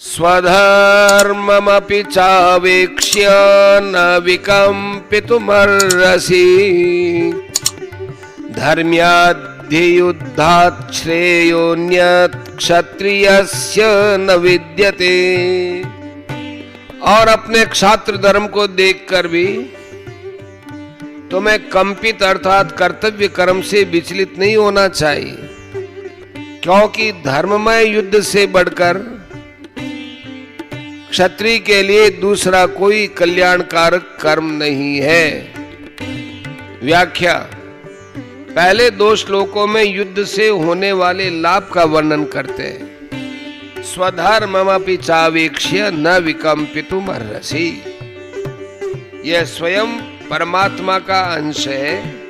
स्वधर्ममपि चावेक्ष्य न विकम्पितुमर्हसि धर्म्याद्धियुद्धात् श्रेयोऽन्यत् क्षत्रियस्य न विद्यते। और अपने क्षात्र धर्म को देखकर भी तुम्हें कंपित अर्थात कर्तव्य कर्म से विचलित नहीं होना चाहिए, क्योंकि धर्ममय युद्ध से बढ़कर क्षत्रिय के लिए दूसरा कोई कल्याणकारक कर्म नहीं है। व्याख्या। पहले 2 श्लोकों में युद्ध से होने वाले लाभ का वर्णन करते हैं। स्वधर्ममपि चावेक्ष्य न विकम्पितुमर्हसि। यह स्वयं परमात्मा का अंश है।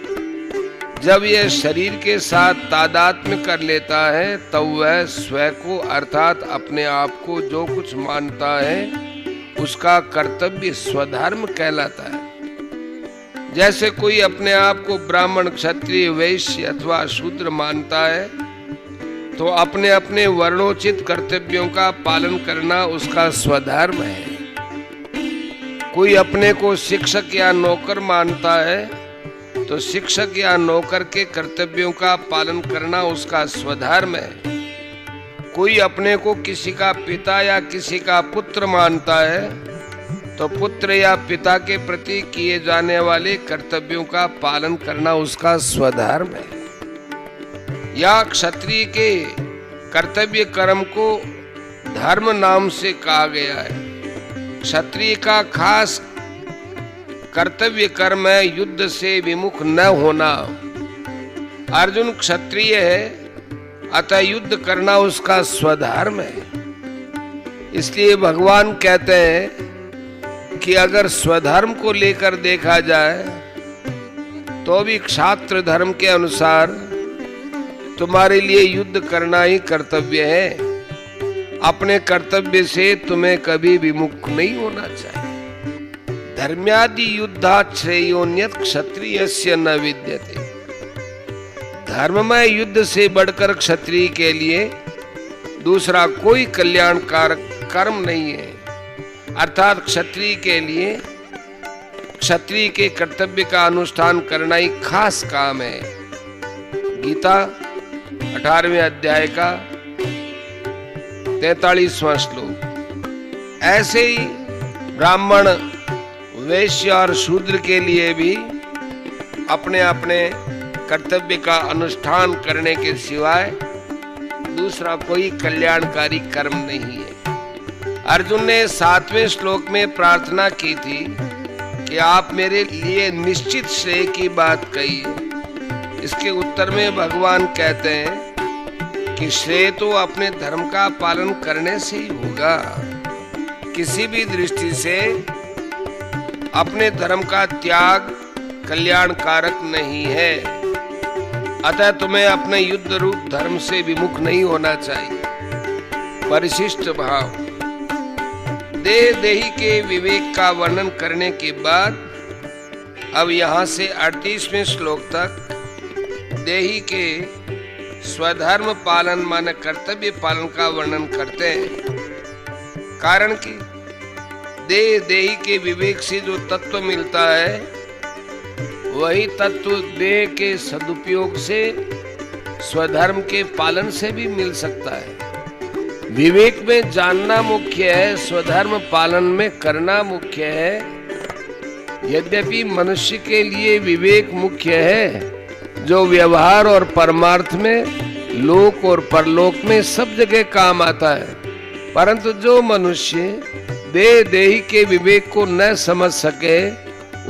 जब यह शरीर के साथ तादात्म्य कर लेता है तब वह स्वयं को अर्थात अपने आप को जो कुछ मानता है उसका कर्तव्य स्वधर्म कहलाता है। जैसे कोई अपने आप को ब्राह्मण, क्षत्रिय, वैश्य अथवा शूद्र मानता है तो अपने अपने वर्णोचित कर्तव्यों का पालन करना उसका स्वधर्म है। कोई अपने को शिक्षक या नौकर मानता है तो शिक्षक या नौकर के कर्तव्यों का पालन करना उसका स्वधर्म है। कोई अपने को किसी का पिता या किसी का पुत्र मानता है तो पुत्र या पिता के प्रति किए जाने वाले कर्तव्यों का पालन करना उसका स्वधर्म है। या क्षत्रिय के कर्तव्य कर्म को धर्म नाम से कहा गया है। क्षत्रिय का खास कर्तव्य कर्म है युद्ध से विमुख न होना। अर्जुन क्षत्रिय है अतः युद्ध करना उसका स्वधर्म है। इसलिए भगवान कहते हैं कि अगर स्वधर्म को लेकर देखा जाए तो भी क्षात्र धर्म के अनुसार तुम्हारे लिए युद्ध करना ही कर्तव्य है। अपने कर्तव्य से तुम्हें कभी विमुख नहीं होना चाहिए। धर्म्यादि युद्धात् श्रेयोऽन्यत् क्षत्रियस्य न विद्यते। धर्ममय युद्ध से बढ़कर क्षत्रिय के लिए दूसरा कोई कल्याणकारक कर्म नहीं है। अर्थात क्षत्रिय के लिए क्षत्रिय के कर्तव्य का अनुष्ठान करना ही खास काम है। गीता 18वें अध्याय का 43वां श्लोक। ऐसे ही ब्राह्मण, वैश्य और शूद्र के लिए भी अपने अपने कर्तव्य का अनुष्ठान करने के सिवाय दूसरा कोई कल्याणकारी कर्म नहीं है। अर्जुन ने 7वें श्लोक में प्रार्थना की थी कि आप मेरे लिए निश्चित श्रेय की बात कहिए। इसके उत्तर में भगवान कहते हैं कि श्रेय तो अपने धर्म का पालन करने से ही होगा। किसी भी दृष्टि से अपने धर्म का त्याग कल्याणकारक नहीं है। अतः तुम्हें अपने युद्ध रूप धर्म से विमुख नहीं होना चाहिए। परिशिष्ट भाव। देह देही के विवेक का वर्णन करने के बाद अब यहाँ से 38वें श्लोक तक देही के स्वधर्म पालन माने कर्तव्य पालन का वर्णन करते हैं। कारण कि देह देही के विवेक से जो तत्व मिलता है वही तत्व देह के सदुपयोग से स्वधर्म के पालन से भी मिल सकता है। विवेक में जानना मुख्य है, स्वधर्म पालन में करना मुख्य है। यद्यपि मनुष्य के लिए विवेक मुख्य है जो व्यवहार और परमार्थ में, लोक और परलोक में सब जगह काम आता है, परंतु जो मनुष्य देह देही के विवेक को न समझ सके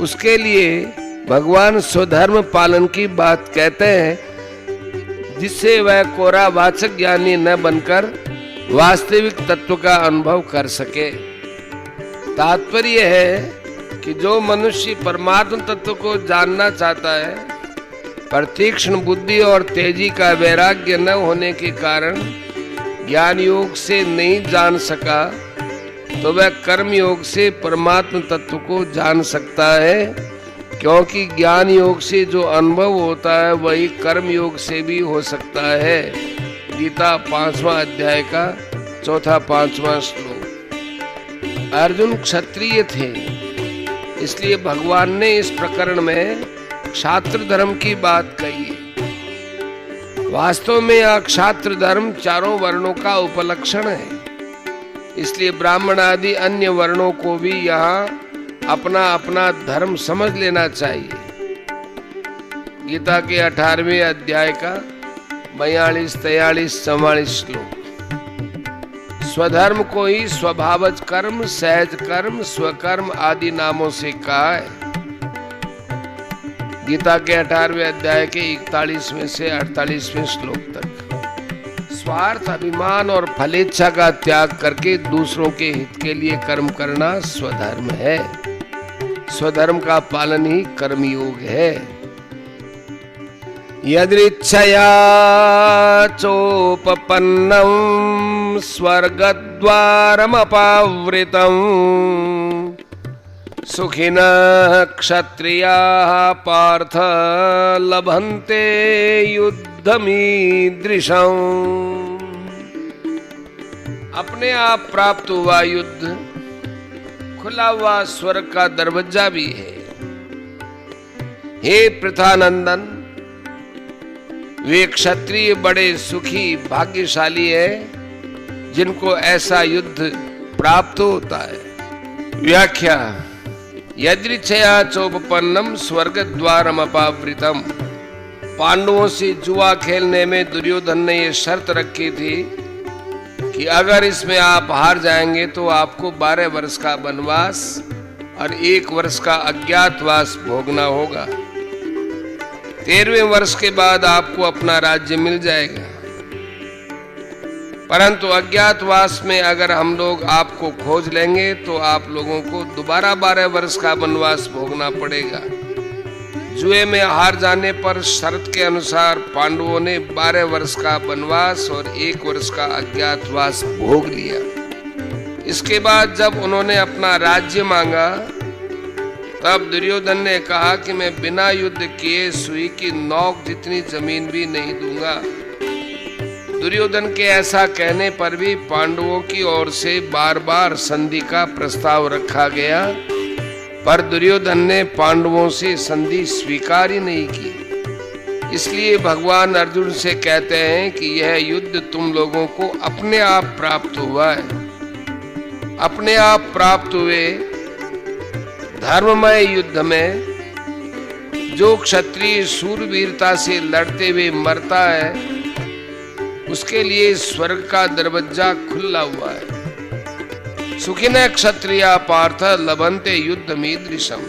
उसके लिए भगवान स्वधर्म पालन की बात कहते हैं, जिससे वह कोरा वाचक ज्ञानी न बनकर वास्तविक तत्व का अनुभव कर सके। तात्पर्य है कि जो मनुष्य परमात्म तत्व को जानना चाहता है पर तीक्ष्ण बुद्धि और तेजी का वैराग्य न होने के कारण ज्ञान योग से नहीं जान सका तो वह कर्म योग से परमात्म तत्व को जान सकता है, क्योंकि ज्ञान योग से जो अनुभव होता है वही कर्म योग से भी हो सकता है। गीता 5वां अध्याय का चौथा 5वां श्लोक। अर्जुन क्षत्रिय थे, इसलिए भगवान ने इस प्रकरण में क्षात्र धर्म की बात कही है। वास्तव में यह क्षात्र धर्म चारों वर्णों का उपलक्षण है, इसलिए ब्राह्मण आदि अन्य वर्णों को भी यहाँ अपना अपना धर्म समझ लेना चाहिए। गीता के 18वें अध्याय का 42, 43, 44 श्लोक। स्वधर्म को ही स्वभावज कर्म, सहज कर्म, स्वकर्म आदि नामों से कहा है। गीता के 18वें अध्याय के 41वें से 48वें श्लोक तक। स्वार्थ, अभिमान और फलेच्छा का त्याग करके दूसरों के हित के लिए कर्म करना स्वधर्म है। स्वधर्म का पालन ही कर्मयोग है। यदृच्छया चोपपन्नं स्वर्गद्वारमपावृतं सुखिनः क्षत्रियाः पार्थ लभन्ते युद्धमीदृशम्। अपने आप प्राप्त हुआ युद्ध खुला हुआ स्वर्ग का दरवाजा भी है। हे पृथानंदन, वे क्षत्रिय बड़े सुखी भाग्यशाली है जिनको ऐसा युद्ध प्राप्त होता है। व्याख्या। यदृच्छया चोपपन्नम स्वर्ग द्वारम अपावृतम। पांडवों से जुआ खेलने में दुर्योधन ने यह शर्त रखी थी कि अगर इसमें आप हार जाएंगे तो आपको 12 वर्ष का वनवास और 1 वर्ष का अज्ञातवास भोगना होगा। 13वें वर्ष के बाद आपको अपना राज्य मिल जाएगा। परंतु अज्ञातवास में अगर हम लोग आपको खोज लेंगे तो आप लोगों को दोबारा 12 वर्ष का वनवास भोगना पड़ेगा। जुए में हार जाने पर शर्त के अनुसार पांडवों ने 12 वर्ष का वनवास और 1 वर्ष का अज्ञातवास भोग लिया। इसके बाद जब उन्होंने अपना राज्य मांगा तब दुर्योधन ने कहा कि मैं बिना युद्ध किए सुई की नोक जितनी जमीन भी नहीं दूंगा। दुर्योधन के ऐसा कहने पर भी पांडवों की ओर से बार बार संधि का प्रस्ताव रखा गया, पर दुर्योधन ने पांडवों से संधि स्वीकार ही नहीं की। इसलिए भगवान अर्जुन से कहते हैं कि यह युद्ध तुम लोगों को अपने आप प्राप्त हुआ है। अपने आप प्राप्त हुए धर्ममय युद्ध में जो क्षत्रिय शूरवीरता से लड़ते हुए मरता है उसके लिए स्वर्ग का दरवाजा खुला हुआ है। सुखिनः क्षत्रिया पार्थ लभन्ते युद्धमीदृशम्।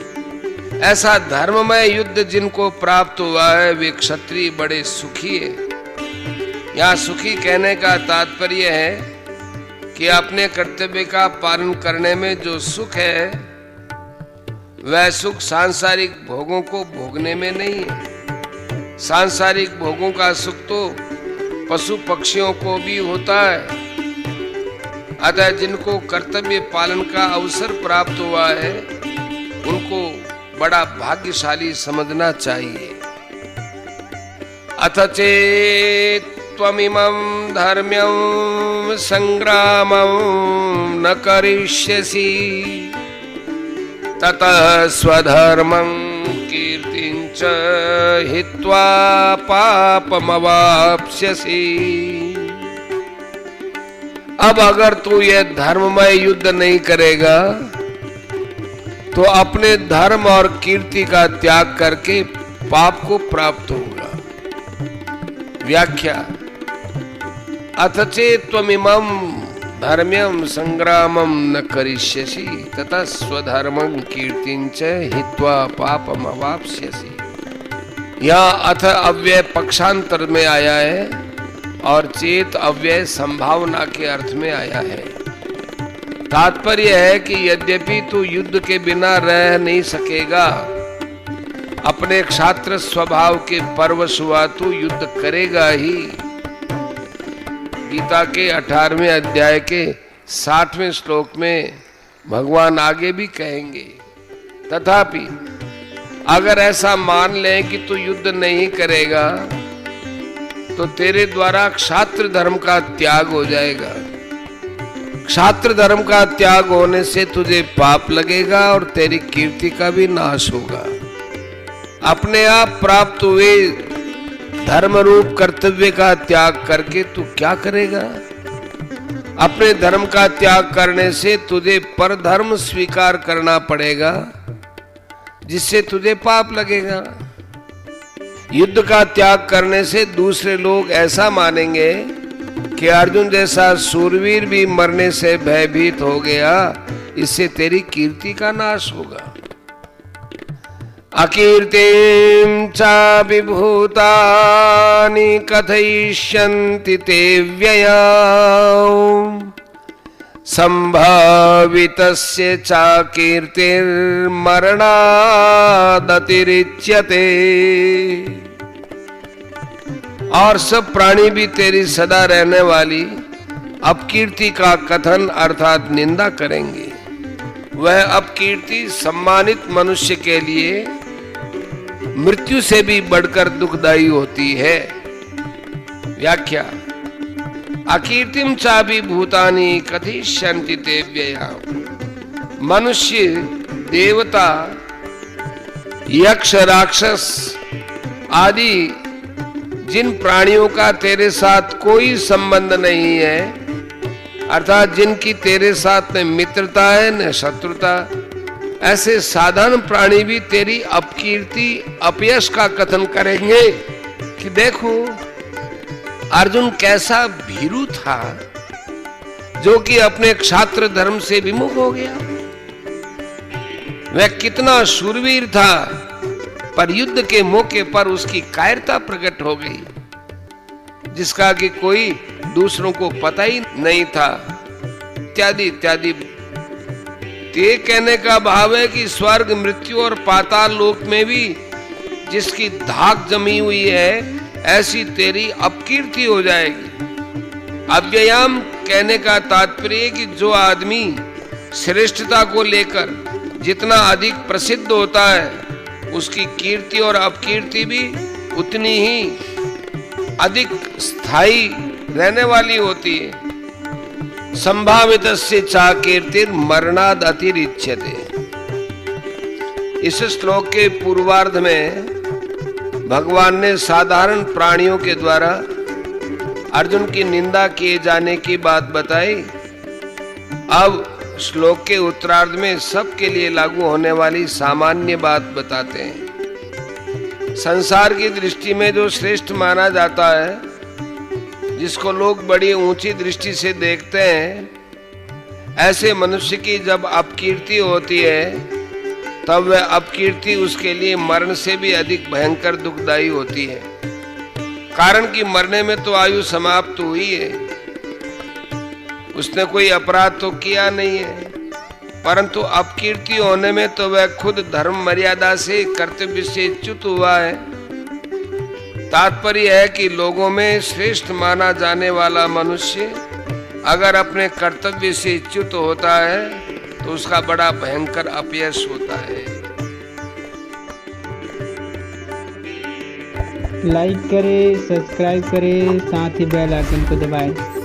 ऐसा धर्ममय युद्ध जिनको प्राप्त हुआ है वे क्षत्रिय बड़े सुखी है। यहाँ सुखी कहने का तात्पर्य है कि अपने कर्तव्य का पालन करने में जो सुख है वह सुख सांसारिक भोगों को भोगने में नहीं है। सांसारिक भोगों का सुख तो पशु पक्षियों को भी होता है। अतः जिनको कर्तव्य पालन का अवसर प्राप्त हुआ है उनको बड़ा भाग्यशाली समझना चाहिए। अथ चेत्त्वमिमं धर्म्यं संग्रामं न करिष्यसि ततः स्वधर्मं कीर्तिं च हित्वा पापमवाप्स्यसि। अब अगर तू यह धर्ममय युद्ध नहीं करेगा तो अपने धर्म और कीर्ति का त्याग करके पाप को प्राप्त होगा। व्याख्या। अथ चेत्त्वमिमं धर्म्यं संग्रामं न करिष्यसि ततः स्वधर्मं कीर्तिं च हित्वा पापम अवाप्स्यसि। यह अथ अव्यय पक्षांतर में आया है और चेत अव्यय संभावना के अर्थ में आया है। तात्पर्य है कि यद्यपि तू युद्ध के बिना रह नहीं सकेगा, अपने क्षात्र स्वभाव के परवश हुआ तू युद्ध करेगा ही। गीता के 18वें अध्याय के 60वें श्लोक में भगवान आगे भी कहेंगे। तथापि अगर ऐसा मान लें कि तू युद्ध नहीं करेगा तो तेरे द्वारा क्षात्र धर्म का त्याग हो जाएगा। क्षात्र धर्म का त्याग होने से तुझे पाप लगेगा और तेरी कीर्ति का भी नाश होगा। अपने आप प्राप्त हुए धर्म रूप कर्तव्य का त्याग करके तू क्या करेगा? अपने धर्म का त्याग करने से तुझे परधर्म स्वीकार करना पड़ेगा, जिससे तुझे पाप लगेगा। युद्ध का त्याग करने से दूसरे लोग ऐसा मानेंगे कि अर्जुन जैसा सूरवीर भी मरने से भयभीत हो गया, इससे तेरी कीर्ति का नाश होगा। अकीर्तिं च विभूतानि कथयिष्यन्ति ते व्ययाम् संभावितस्य च कीर्तिर्मरणादतिरिच्यते। और सब प्राणी भी तेरी सदा रहने वाली अपकीर्ति का कथन अर्थात निंदा करेंगे। वह अपकीर्ति सम्मानित मनुष्य के लिए मृत्यु से भी बढ़कर दुखदायी होती है। व्याख्या: अकीर्तिम चापि भूतानि कथयिष्यन्ति ते व्ययाम्। मनुष्य, देवता, यक्ष, राक्षस आदि जिन प्राणियों का तेरे साथ कोई संबंध नहीं है, अर्थात जिनकी तेरे साथ न मित्रता है न शत्रुता, ऐसे साधारण प्राणी भी तेरी अपकीर्ति, अपयश का कथन करेंगे कि देखो अर्जुन कैसा भीरू था जो कि अपने क्षात्र धर्म से विमुख हो गया। वह कितना शूरवीर था, पर युद्ध के मौके पर उसकी कायरता प्रकट हो गई, जिसका कि कोई दूसरों को पता ही नहीं था, इत्यादि इत्यादि। ये कहने का भाव है कि स्वर्ग, मृत्यु और पाताल लोक में भी जिसकी धाक जमी हुई है, ऐसी तेरी अपकीर्ति हो जाएगी। अव्ययाम कहने का तात्पर्य कि जो आदमी श्रेष्ठता को लेकर जितना अधिक प्रसिद्ध होता है, उसकी कीर्ति और अपकीर्ति भी उतनी ही अधिक स्थायी रहने वाली होती है। संभावितस्य च कीर्तिर्मरणाद अतिरिच्यते। इस श्लोक के पूर्वार्ध में भगवान ने साधारण प्राणियों के द्वारा अर्जुन की निंदा किए जाने की बात बताई। अब श्लोक के उत्तरार्ध में सबके लिए लागू होने वाली सामान्य बात बताते हैं। संसार की दृष्टि में जो श्रेष्ठ माना जाता है, जिसको लोग बड़ी ऊंची दृष्टि से देखते हैं, ऐसे मनुष्य की जब अपकीर्ति होती है, तब वह अपकीर्ति उसके लिए मरण से भी अधिक भयंकर दुखदायी होती है। कारण कि मरने में तो आयु समाप्त हुई है, उसने कोई अपराध तो किया नहीं है, परंतु अपकीर्ति होने में तो वह खुद धर्म मर्यादा से, कर्तव्य से च्युत हुआ है। तात्पर्य है कि लोगों में श्रेष्ठ माना जाने वाला मनुष्य अगर अपने कर्तव्य से च्युत होता है, तो उसका बड़ा भयंकर अपयश होता है। लाइक करें, सब्सक्राइब करें, साथ ही बेल आइकन को दबाएं।